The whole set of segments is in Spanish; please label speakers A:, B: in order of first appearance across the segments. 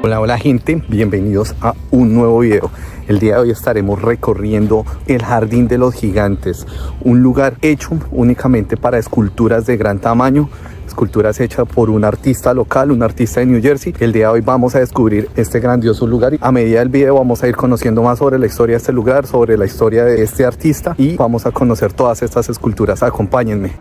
A: Hola, hola gente, bienvenidos a un nuevo video. El día de hoy estaremos recorriendo el Jardín de los Gigantes, un lugar hecho únicamente para esculturas de gran tamaño, esculturas hechas por un artista local, un artista de New Jersey. El día de hoy vamos a descubrir este grandioso lugar y a medida del video vamos a ir conociendo más sobre la historia de este lugar, sobre la historia de este artista y vamos a conocer todas estas esculturas. Acompáñenme.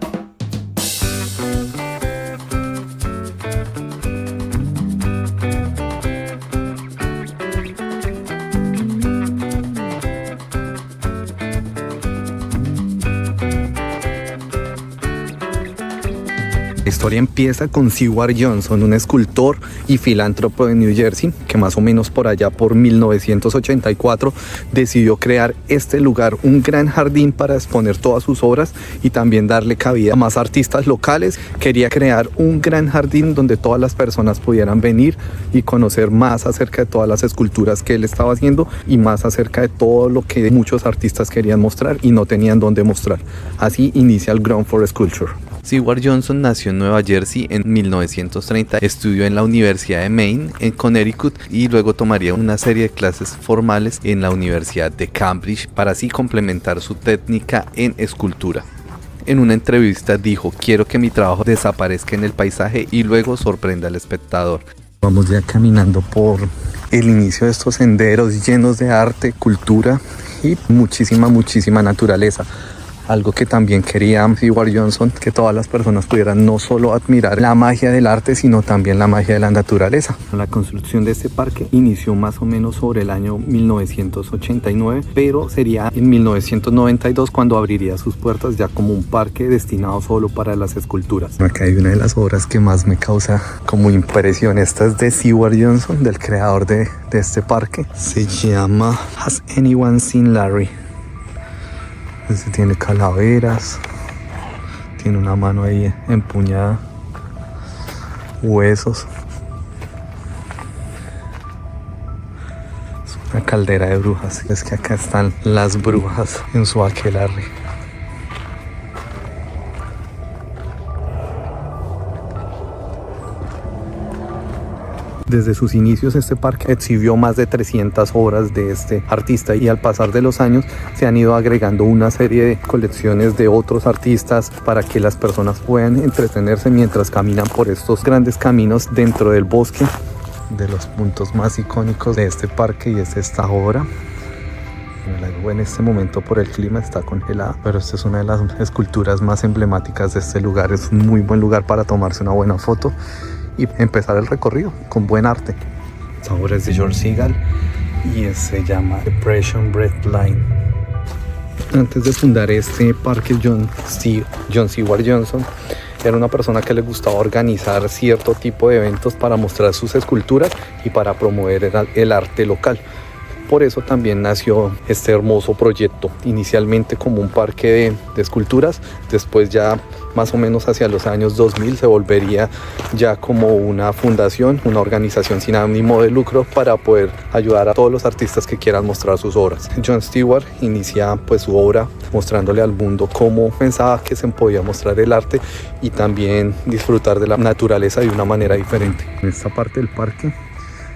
A: La historia empieza con Seward Johnson, un escultor y filántropo de New Jersey, que más o menos por allá por 1984 decidió crear este lugar, un gran jardín para exponer todas sus obras y también darle cabida a más artistas locales. Quería crear un gran jardín donde todas las personas pudieran venir y conocer más acerca de todas las esculturas que él estaba haciendo y más acerca de todo lo que muchos artistas querían mostrar y no tenían dónde mostrar. Así inicia el Ground for Sculpture. Seward Johnson nació en Nueva Jersey en 1930, estudió en la Universidad de Maine en Connecticut y luego tomaría una serie de clases formales en la Universidad de Cambridge para así complementar su técnica en escultura. En una entrevista dijo: "Quiero que mi trabajo desaparezca en el paisaje y luego sorprenda al espectador". Vamos ya caminando por el inicio de estos senderos llenos de arte, cultura y muchísima naturaleza. Algo que también quería Seward Johnson, que todas las personas pudieran no solo admirar la magia del arte, sino también la magia de la naturaleza. La construcción de este parque inició más o menos sobre el año 1989, pero sería en 1992 cuando abriría sus puertas ya como un parque destinado solo para las esculturas. Acá hay una de las obras que más me causa como impresión. Esta es de Seward Johnson, del creador de este parque. Se llama Has Anyone Seen Larry? Este tiene calaveras, tiene una mano ahí empuñada, huesos. Es una caldera de brujas. Es que acá están las brujas en su aquelarre. Desde sus inicios este parque exhibió más de 300 obras de este artista y al pasar de los años se han ido agregando una serie de colecciones de otros artistas para que las personas puedan entretenerse mientras caminan por estos grandes caminos dentro del bosque. De los puntos más icónicos de este parque y es esta obra. El agua en este momento por el clima está congelada, pero esta es una de las esculturas más emblemáticas de este lugar. Es un muy buen lugar para tomarse una buena foto y empezar el recorrido con buen arte. Esta obra es de George Segal y se llama Depression Breath Line. Antes de fundar este parque, John Seward Johnson era una persona que le gustaba organizar cierto tipo de eventos para mostrar sus esculturas y para promover el arte local. Por eso también nació este hermoso proyecto, inicialmente como un parque de esculturas, después ya más o menos hacia los años 2000 se volvería ya como una fundación, una organización sin ánimo de lucro para poder ayudar a todos los artistas que quieran mostrar sus obras. Jon Stewart inicia pues su obra mostrándole al mundo cómo pensaba que se podía mostrar el arte y también disfrutar de la naturaleza de una manera diferente. En esta parte del parque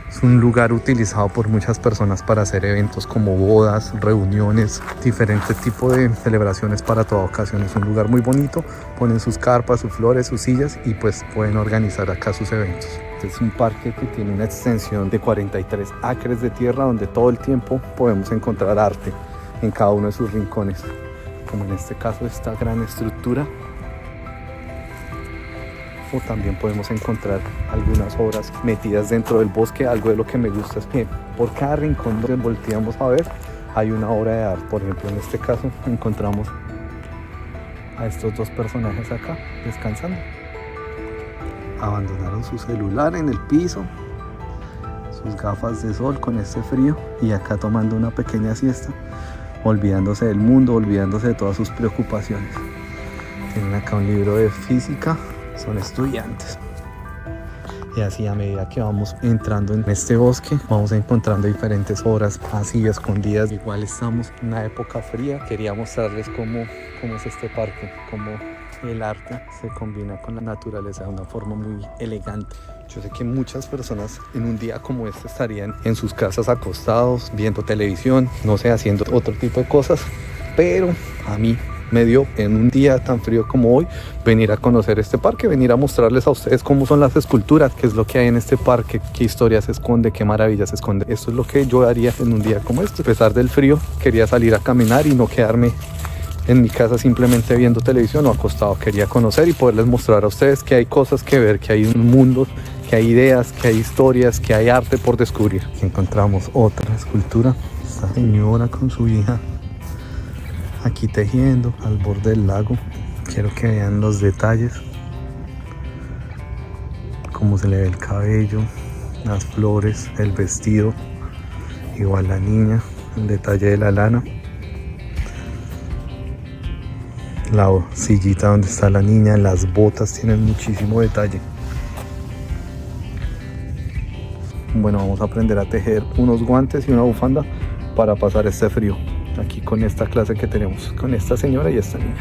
A: es un lugar utilizado por muchas personas para hacer eventos como bodas, reuniones, diferentes tipos de celebraciones para toda ocasión. Es un lugar muy bonito, ponen sus carpas, sus flores, sus sillas y pues pueden organizar acá sus eventos. Este es un parque que tiene una extensión de 43 acres de tierra donde todo el tiempo podemos encontrar arte en cada uno de sus rincones, como en este caso esta gran estructura. O también podemos encontrar algunas obras metidas dentro del bosque. Algo de lo que me gusta es que por cada rincón donde volteamos a ver hay una obra de arte. Por ejemplo, en este caso encontramos a estos dos personajes acá descansando. Abandonaron su celular en el piso, sus gafas de sol con este frío y acá tomando una pequeña siesta, olvidándose del mundo, olvidándose de todas sus preocupaciones. Tienen acá un libro de física. Son estudiantes. Y así a medida que vamos entrando en este bosque vamos encontrando diferentes obras así escondidas. Igual estamos en una época fría. Quería mostrarles cómo es este parque, cómo el arte se combina con la naturaleza de una forma muy elegante. Yo sé que muchas personas en un día como este estarían en sus casas acostados, viendo televisión, no sé, haciendo otro tipo de cosas, pero a mí me dio en un día tan frío como hoy venir a conocer este parque, venir a mostrarles a ustedes cómo son las esculturas, qué es lo que hay en este parque, qué historia se esconde, qué maravilla se esconde. Esto es lo que yo haría en un día como este. A pesar del frío, quería salir a caminar y no quedarme en mi casa simplemente viendo televisión o acostado. Quería conocer y poderles mostrar a ustedes que hay cosas que ver, que hay un mundo, que hay ideas, que hay historias, que hay arte por descubrir. Aquí encontramos otra escultura, esta señora con su hija aquí tejiendo al borde del lago. Quiero que vean los detalles, cómo se le ve el cabello, las flores, el vestido, igual la niña, el detalle de la lana, la sillita donde está la niña, las botas tienen muchísimo detalle. Bueno, vamos a aprender a tejer unos guantes y una bufanda para pasar este frío aquí con esta clase que tenemos, con esta señora y esta niña.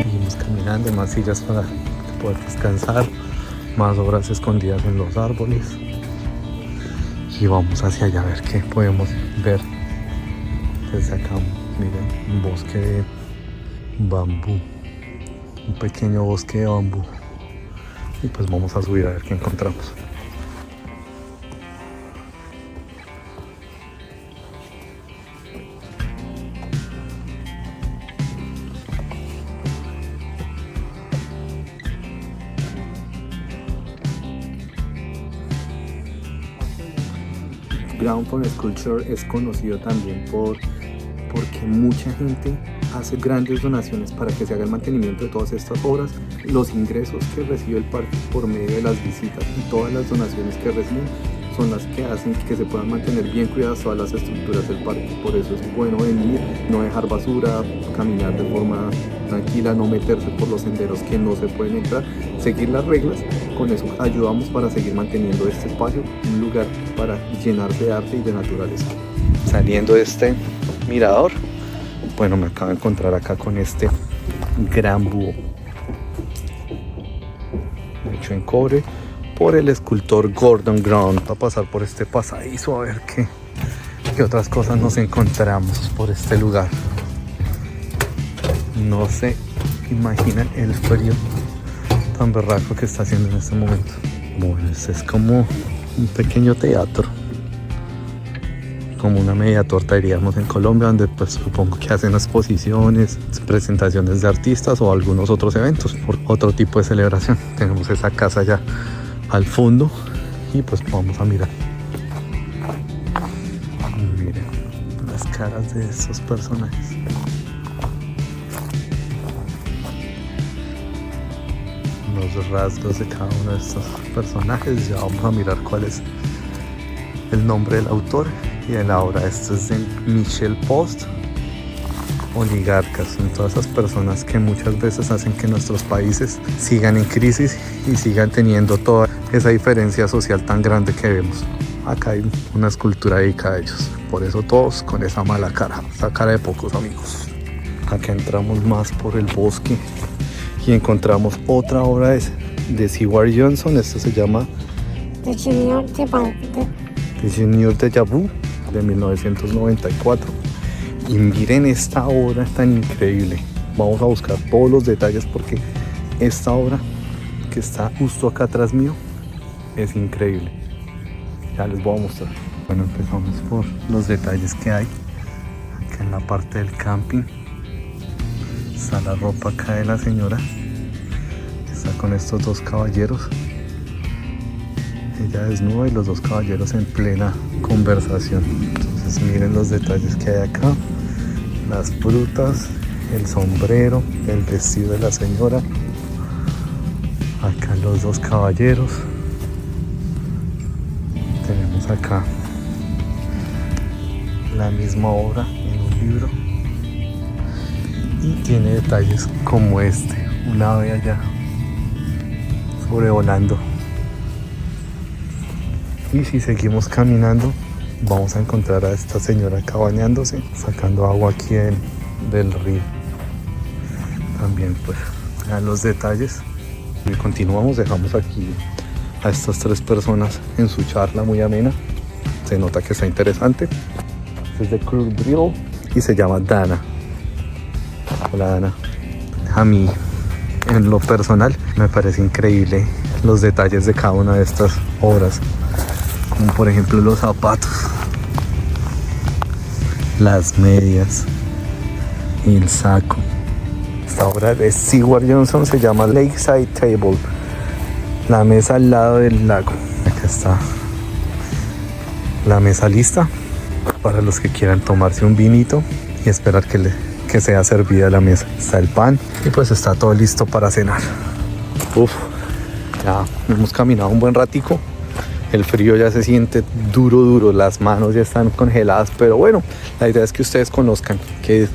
A: Seguimos caminando, más sillas para poder descansar, más obras escondidas en los árboles. Y vamos hacia allá a ver qué podemos ver desde acá. Miren, un bosque de bambú, un pequeño bosque de bambú. Y pues vamos a subir a ver qué encontramos. Ground for Sculpture es conocido también porque mucha gente hace grandes donaciones para que se haga el mantenimiento de todas estas obras. Los ingresos que recibe el parque por medio de las visitas y todas las donaciones que reciben son las que hacen que se puedan mantener bien cuidadas todas las estructuras del parque. Por eso es bueno venir, no dejar basura, caminar de forma tranquila, no meterse por los senderos que no se pueden entrar, seguir las reglas. Con eso ayudamos para seguir manteniendo este espacio un lugar para llenarse de arte y de naturaleza. Saliendo de este mirador, bueno, me acabo de encontrar acá con este gran búho hecho en cobre por el escultor Gordon Ground. Va a pasar por este pasadizo a ver qué otras cosas nos encontramos por este lugar. No se imaginan el frío tan berraco que está haciendo en este momento. Bueno, este es como un pequeño teatro, como una media torta diríamos en Colombia, donde pues supongo que hacen exposiciones, presentaciones de artistas o algunos otros eventos por otro tipo de celebración. Tenemos esa casa ya al fondo y pues vamos a mirar. Miren las caras de estos personajes. Los rasgos de cada uno de estos personajes. Ya vamos a mirar cuál es el nombre del autor y de la obra. Esto es de Michel Post. Oligarcas, son todas esas personas que muchas veces hacen que nuestros países sigan en crisis y sigan teniendo toda esa diferencia social tan grande que vemos. Acá hay una escultura dedicada a ellos, por eso todos con esa mala cara, esa cara de pocos amigos. Acá entramos más por el bosque y encontramos otra obra de Seward Johnson. Esto se llama
B: The Junior
A: de Jabu de 1994. Y miren esta obra tan increíble. Vamos a buscar todos los detalles porque esta obra que está justo acá atrás mío es increíble. Ya les voy a mostrar. Bueno, empezamos por los detalles que hay acá en la parte del camping. Está la ropa acá de la señora, está con estos dos caballeros, ella desnuda y los dos caballeros en plena conversación. Entonces miren los detalles que hay acá, las frutas, el sombrero, el vestido de la señora, acá los dos caballeros. Tenemos acá la misma obra en un libro y tiene detalles como este, Un ave allá sobrevolando. Y si seguimos caminando, vamos a encontrar a esta señora acá bañándose, sacando agua aquí del río. También pues a los detalles. Y continuamos, dejamos aquí a estas 3 personas en su charla muy amena. Se nota que está interesante. Este es de Crook Drill y se llama Dana. Hola Dana. A mí, en lo personal, me parece increíble los detalles de cada una de estas obras. Como por ejemplo los zapatos, las medias y el saco. Esta obra de Seward Johnson se llama Lakeside Table, la mesa al lado del lago. Acá está la mesa lista para los que quieran tomarse un vinito y esperar que sea servida la mesa. Está el pan y pues está todo listo para cenar. Ya hemos caminado un buen ratico. El frío ya se siente duro, las manos ya están congeladas, pero bueno, la idea es que ustedes conozcan, que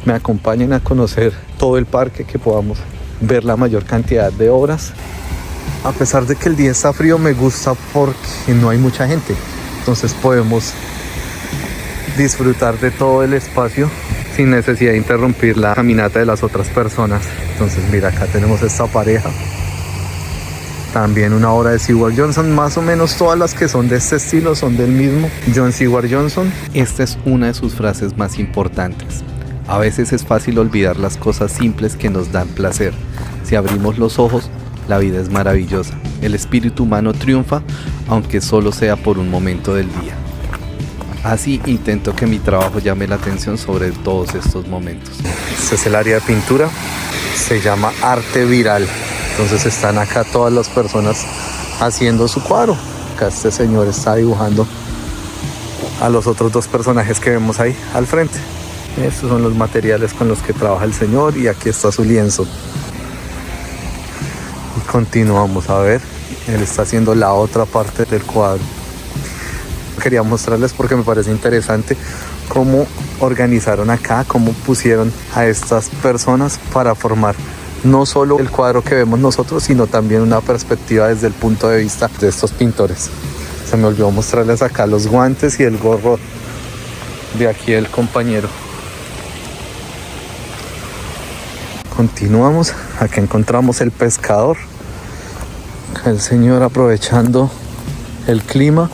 A: me acompañen a conocer todo el parque, que podamos ver la mayor cantidad de obras. A pesar de que el día está frío, me gusta porque no hay mucha gente, entonces podemos disfrutar de todo el espacio sin necesidad de interrumpir la caminata de las otras personas. Entonces mira, acá tenemos esta pareja. También una obra de Seward Johnson, más o menos todas las que son de este estilo son del mismo John Seward Johnson. Esta es una de sus frases más importantes. A veces es fácil olvidar las cosas simples que nos dan placer. Si abrimos los ojos, la vida es maravillosa. El espíritu humano triunfa, aunque solo sea por un momento del día. Así intento que mi trabajo llame la atención sobre todos estos momentos. Este es el área de pintura, se llama Arte Viral. Entonces están acá todas las personas haciendo su cuadro. Acá este señor está dibujando a los otros 2 personajes que vemos ahí al frente. Estos son los materiales con los que trabaja el señor y aquí está su lienzo. Y continuamos a ver, él está haciendo la otra parte del cuadro. Quería mostrarles porque me parece interesante cómo organizaron acá, cómo pusieron a estas personas para formar no solo el cuadro que vemos nosotros, sino también una perspectiva desde el punto de vista de estos pintores. Se me olvidó mostrarles acá los guantes y el gorro de aquí el compañero. Continuamos, acá encontramos el pescador, el señor aprovechando el clima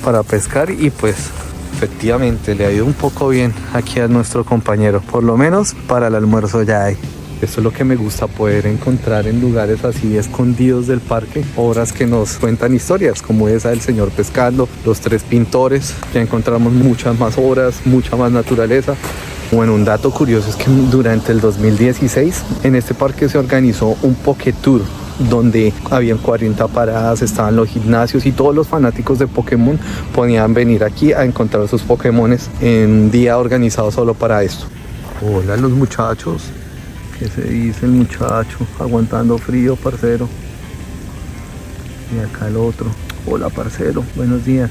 A: para pescar y pues efectivamente le ha ido un poco bien aquí a nuestro compañero, por lo menos para el almuerzo ya hay. Esto es lo que me gusta, poder encontrar en lugares así escondidos del parque obras que nos cuentan historias, como esa del señor pescando, los 3 pintores. Ya encontramos muchas más obras, mucha más naturaleza. Bueno, un dato curioso es que durante el 2016 en este parque se organizó un Poké Tour, donde habían 40 paradas, estaban los gimnasios y todos los fanáticos de Pokémon podían venir aquí a encontrar sus Pokémones en un día organizado solo para esto. Hola los muchachos. ¿Qué se dice el muchacho? Aguantando frío, parcero. Y acá el otro. Hola, parcero. Buenos días.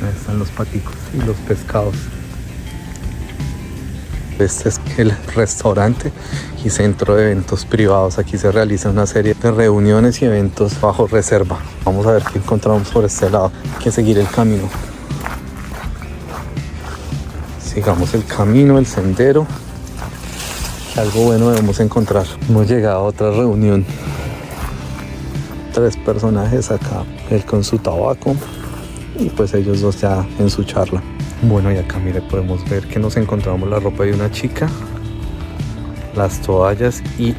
A: Ahí están los paticos y los pescados. Este es el restaurante y centro de eventos privados. Aquí se realiza una serie de reuniones y eventos bajo reserva. Vamos a ver qué encontramos por este lado. Hay que seguir el camino. Sigamos el camino, el sendero. Algo bueno debemos encontrar. Hemos llegado a otra reunión. 3 personajes acá. Él con su tabaco y pues ellos 2 ya en su charla. Bueno, y acá mire, podemos ver que nos encontramos la ropa de una chica, las toallas y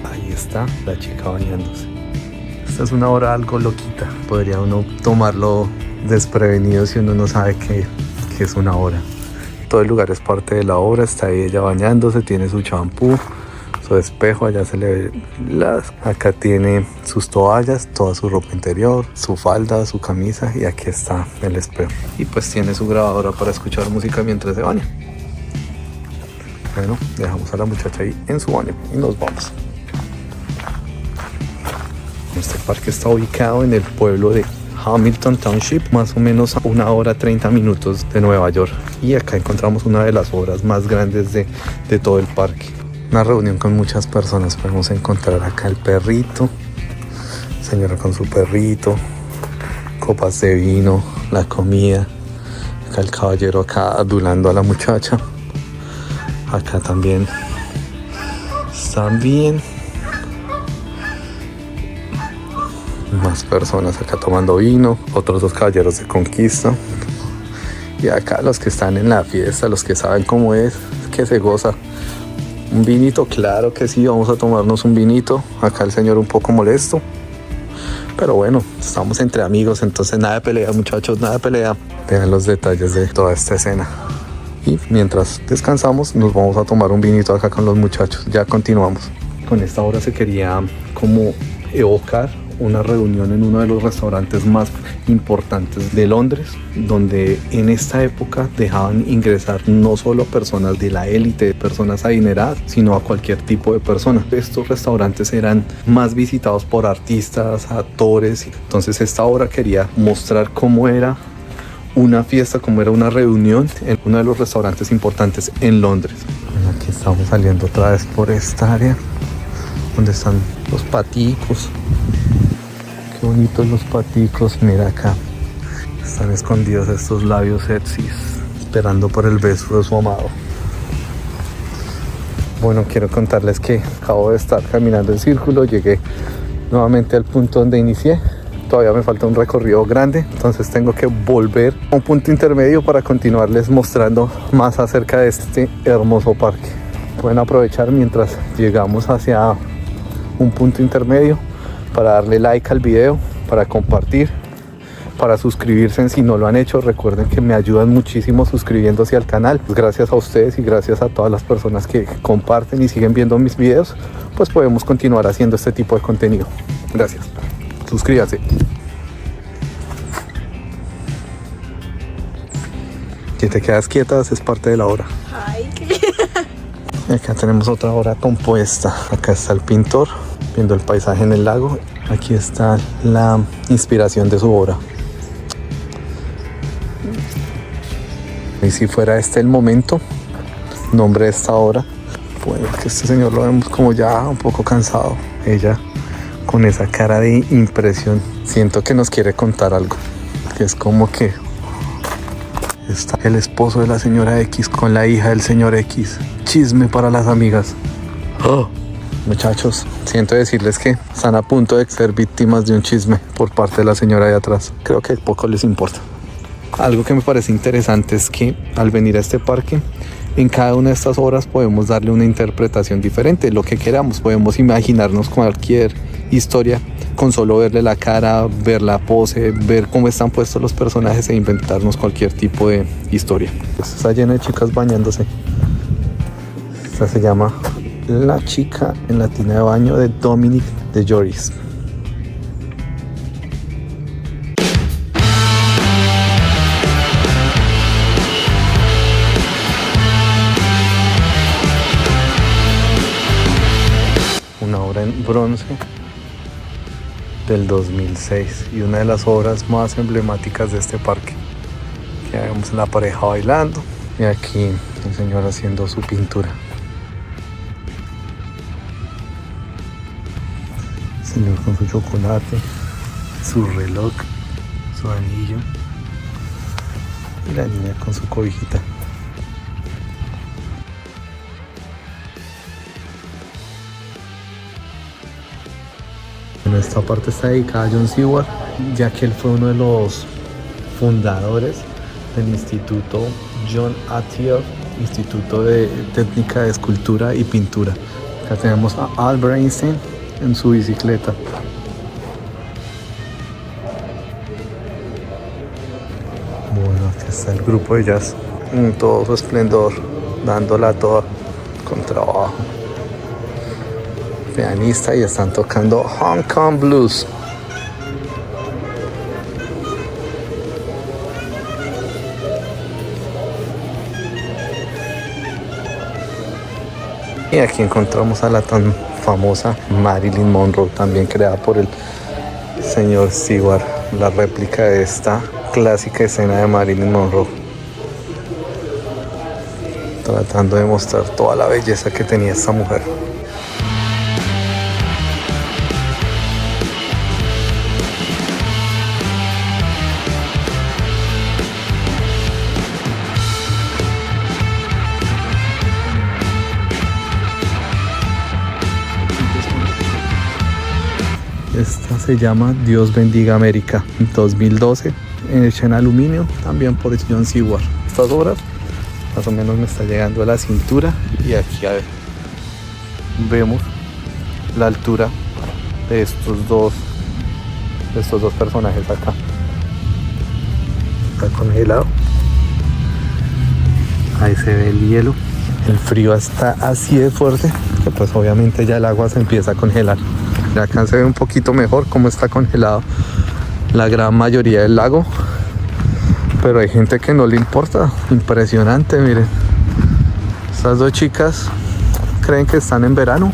A: ahí está la chica bañándose. Esta es una hora algo loquita. Podría uno tomarlo desprevenido si uno no sabe que es una hora. Todo el lugar es parte de la obra. Está ahí ella bañándose, tiene su champú, su espejo, allá se le ve acá tiene sus toallas, toda su ropa interior, su falda, su camisa y aquí está el espejo. Y pues tiene su grabadora para escuchar música mientras se baña. Bueno, dejamos a la muchacha ahí en su baño y nos vamos. Este parque está ubicado en el pueblo de Hamilton Township, más o menos a 1 hora 30 minutos de Nueva York. Y acá encontramos una de las obras más grandes de todo el parque. Una reunión con muchas personas. Podemos encontrar acá el perrito, señora con su perrito, copas de vino, la comida. Acá el caballero acá adulando a la muchacha. Acá también están bien. Más personas acá tomando vino. Otros dos caballeros de conquista. Y acá los que están en la fiesta, los que saben cómo es, que se goza. Un vinito, claro que sí, vamos a tomarnos un vinito. Acá el señor un poco molesto. Pero bueno, estamos entre amigos, entonces nada de pelea, muchachos, nada de pelea. Vean los detalles de toda esta escena. Y mientras descansamos, nos vamos a tomar un vinito acá con los muchachos. Ya continuamos. Con esta obra se quería como evocar una reunión en uno de los restaurantes más importantes de Londres, donde en esta época dejaban ingresar no solo a personas de la élite, personas adineradas, sino a cualquier tipo de persona. Estos restaurantes eran más visitados por artistas, actores. Entonces esta obra quería mostrar cómo era una fiesta, cómo era una reunión en uno de los restaurantes importantes en Londres. Bueno, aquí estamos saliendo otra vez por esta área donde están los paticos. Qué bonitos los paticos, mira acá. Están escondidos estos labios sexys, esperando por el beso de su amado. Bueno, quiero contarles que acabo de estar caminando en círculo, llegué nuevamente al punto donde inicié. Todavía me falta un recorrido grande, entonces tengo que volver a un punto intermedio para continuarles mostrando más acerca de este hermoso parque. Pueden aprovechar mientras llegamos hacia un punto intermedio para darle like al video, para compartir, para suscribirse si no lo han hecho. Recuerden que me ayudan muchísimo suscribiéndose al canal. Pues gracias a ustedes y gracias a todas las personas que comparten y siguen viendo mis videos, pues podemos continuar haciendo este tipo de contenido. Gracias. Suscríbanse. Si te quedas quieta, es parte de la obra.
B: Ay,
A: Y acá tenemos otra obra compuesta. Acá está el pintor viendo el paisaje en el lago. Aquí está la inspiración de su obra. Y si fuera este el momento, nombre de esta obra, pues que este señor lo vemos como ya un poco cansado. Ella con esa cara de impresión. Siento que nos quiere contar algo. Que es como que está el esposo de la señora X con la hija del señor X. Chisme para las amigas. ¡Oh! Muchachos, siento decirles que están a punto de ser víctimas de un chisme por parte de la señora de atrás. Creo que poco les importa. Algo que me parece interesante es que al venir a este parque, en cada una de estas obras podemos darle una interpretación diferente, lo que queramos. Podemos imaginarnos cualquier historia con solo verle la cara, ver la pose, ver cómo están puestos los personajes e inventarnos cualquier tipo de historia. Esto está lleno de chicas bañándose. Esta se llama La chica en la tina de baño de Dominic de Joris. Una obra en bronce del 2006 y una de las obras más emblemáticas de este parque. Aquí vemos la pareja bailando y aquí el señor haciendo su pintura. Señor con su chocolate, su reloj, su anillo y la niña con su cobijita. Bueno, esta parte está dedicada a John Seward, ya que él fue uno de los fundadores del Instituto John Atiyeh, Instituto de Técnica de Escultura y Pintura. Acá tenemos a Albert Einstein en su bicicleta. Bueno, aquí está el grupo de jazz en todo su esplendor, dándola toda con trabajo. Pianista y están tocando Hong Kong Blues. Y aquí encontramos a la tan famosa Marilyn Monroe, también creada por el señor Seward, la réplica de esta clásica escena de Marilyn Monroe. tratando de mostrar toda la belleza que tenía esta mujer. Esta se llama Dios bendiga América, 2012, hecha en aluminio, también por John Seward. Estas obras más o menos me está llegando a la cintura, y aquí a ver, vemos la altura de estos dos personajes acá. Está congelado, ahí se ve el hielo. El frío está así de fuerte que pues obviamente ya el agua se empieza a congelar. Ya acá se ve un poquito mejor cómo está congelado la gran mayoría del lago, pero hay gente que no le importa. Impresionante, miren. Estas dos chicas creen que están en verano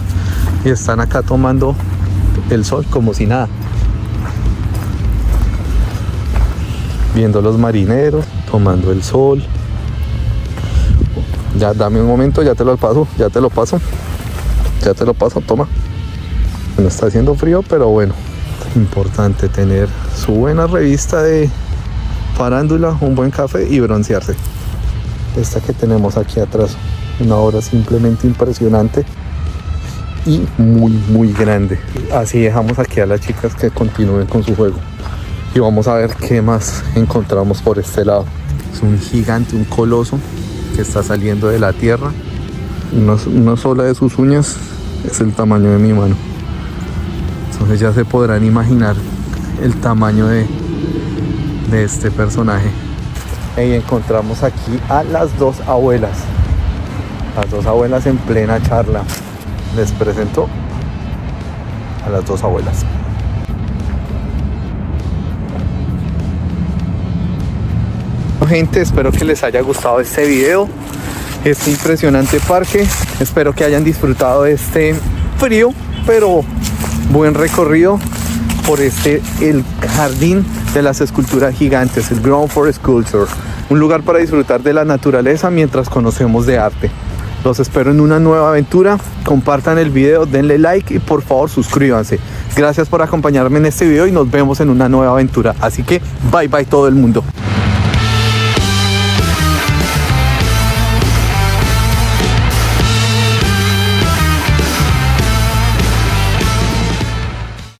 A: y están acá tomando el sol como si nada, viendo los marineros tomando el sol. Ya dame un momento, ya te lo paso, toma. No está haciendo frío, pero bueno, importante tener su buena revista de farándula, un buen café y broncearse. Esta que tenemos aquí atrás, una obra simplemente impresionante y muy grande. Así dejamos aquí a las chicas que continúen con su juego y vamos a ver qué más encontramos por este lado. Es un gigante, un coloso que está saliendo de la tierra. Una sola de sus uñas es el tamaño de mi mano. Entonces ya se podrán imaginar el tamaño de este personaje. Y encontramos aquí a las dos abuelas. Las dos abuelas en plena charla. Les presento a las dos abuelas. Gente, espero que les haya gustado este video, este impresionante parque. Espero que hayan disfrutado de este frío pero buen recorrido por el jardín de las esculturas gigantes, el Ground for Sculpture, un lugar para disfrutar de la naturaleza mientras conocemos de arte. Los espero en una nueva aventura. Compartan el video, denle like y por favor suscríbanse. Gracias por acompañarme en este video y nos vemos en una nueva aventura. Así que bye bye todo el mundo.